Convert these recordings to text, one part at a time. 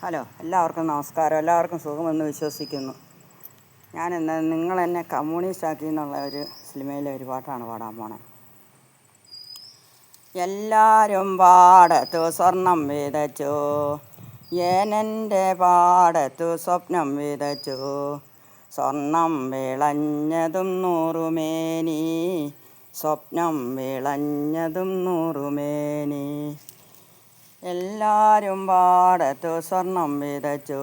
Hello, എല്ലാവർക്കും നമസ്കാരം. എല്ലാവർക്കും സുഖമെന്ന് വിശ്വസിക്കുന്നു. ഞാനിന്ന് നിങ്ങളെന്നെ കമ്മ്യൂണിസ്റ്റ് ആക്കി എന്നുള്ള ഒരു സിനിമയിലെ ഒരു പാട്ടാണ് പാടാൻ പോണത്. എല്ലാവരും പാടത്തു സ്വർണം വിതച്ചു, ഏനെൻ്റെ പാടത്തു സ്വപ്നം വിതച്ചു. സ്വർണം വിളഞ്ഞതും നൂറുമേനി, സ്വപ്നം വിളഞ്ഞതും നൂറുമേനി. എല്ലാവരും പാടത്തു സ്വർണം വിതച്ചു,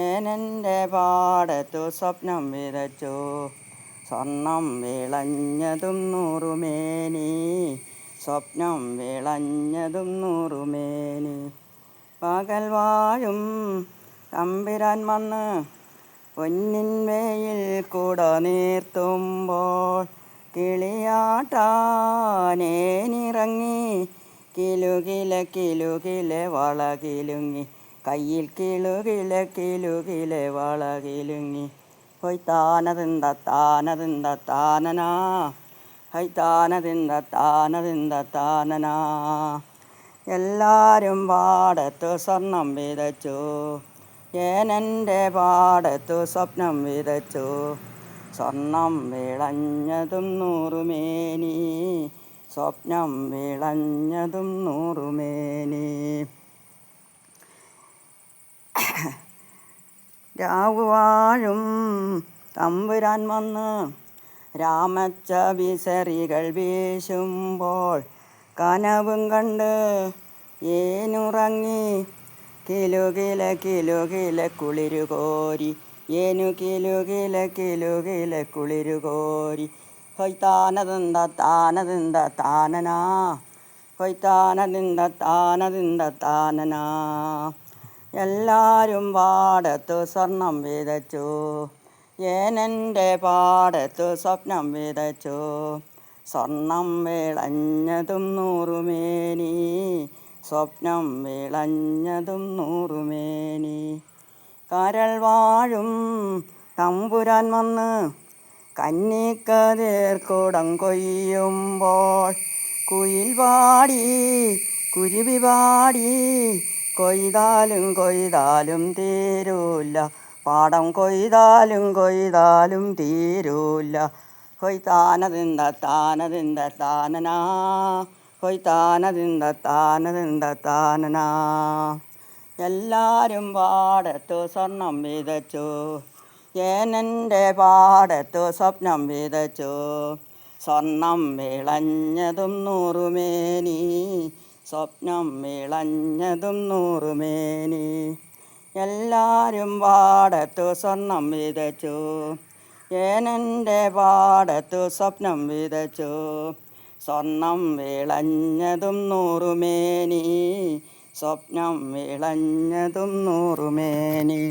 ഏനെൻ്റെ പാടത്തു സ്വപ്നം വിതച്ചു. സ്വർണം വിളഞ്ഞതും നൂറുമേനി, സ്വപ്നം വിളഞ്ഞതും നൂറുമേനി. പകൽ വാഴും തമ്പുരാൻ വന്ന് പൊന്നിൻ വെയിൽ കുട നീർത്തുമ്പോൾ, കിളിയാട്ടാനേനിറങ്ങി കിലുകിലെ കിലുകിലെ വളകിലുങ്ങി. കയ്യിൽ കിലുകിലെ കിലുകിലെ വളകിലുങ്ങി. ഹൊയ് താനതിന്ത താനതിന്ത താനനാ, ഹൈ താനതിന്ത താനതിന്ത താനനാ. എല്ലാവരും പാടത്തു സ്വർണം വിതച്ചു, ഏനെൻ്റെ പാടത്തു സ്വപ്നം വിതച്ചു. സ്വർണം വിളഞ്ഞതും നൂറുമേനി, സ്വപ്നം വിളഞ്ഞതും നൂറുമേനി. രാവുവാഴും തമ്പുരാൻ വന്ന് രാമച്ച വിസറികൾ വീശുമ്പോൾ, കനവും കണ്ട് ഏനുറങ്ങി കിലുകിലെ കിലുകിലെ കുളിരുകോരി. ഏനു കിലുകിലെ കിലുകിലെ കുളിരുകോരി. ഹൊയ് താനതിന്ത താനതിന്ത താനനാ, ഹൊയ് താനതിന്ത താനതിന്ത താനനാ. എല്ലാവരും പാടത്തു സ്വർണം വിതച്ചു, ഏനെൻ്റെ പാടത്തു സ്വപ്നം വിതച്ചു. സ്വർണം വിളഞ്ഞതും നൂറുമേനി, സ്വപ്നം വിളഞ്ഞതും നൂറുമേനി. കരൾ വാഴും തമ്പുരാൻ വന്ന് കന്നിക്കതിർ കുടം കൊയ്യുമ്പോൾ, കുയിൽ പാടി കുരുവി പാടി. കൊയ്താലും കൊയ്താലും തീരൂല്ല, പാടം കൊയ്താലും കൊയ്താലും തീരൂല്ല. ഹൊയ് താനതിന്ത താനതിന്ത താനനാ, ഹൊയ് താനതിന്ത താനതിന്ത താനനാ. എല്ലാവരും പാടത്തു സ്വർണം വിതച്ചു, ഏനെൻ്റെ പാടത്തു സ്വപ്നം വിതച്ചു. സ്വർണം വിളഞ്ഞതും നൂറുമേനി, സ്വപ്നം വിളഞ്ഞതും നൂറുമേനി. എല്ലാവരും പാടത്തു സ്വർണം വിതച്ചു, ഏനെൻ്റെ പാടത്തു സ്വപ്നം വിതച്ചു. സ്വർണം വിളഞ്ഞതും നൂറുമേനി, സ്വപ്നം വിളഞ്ഞതും നൂറുമേനി.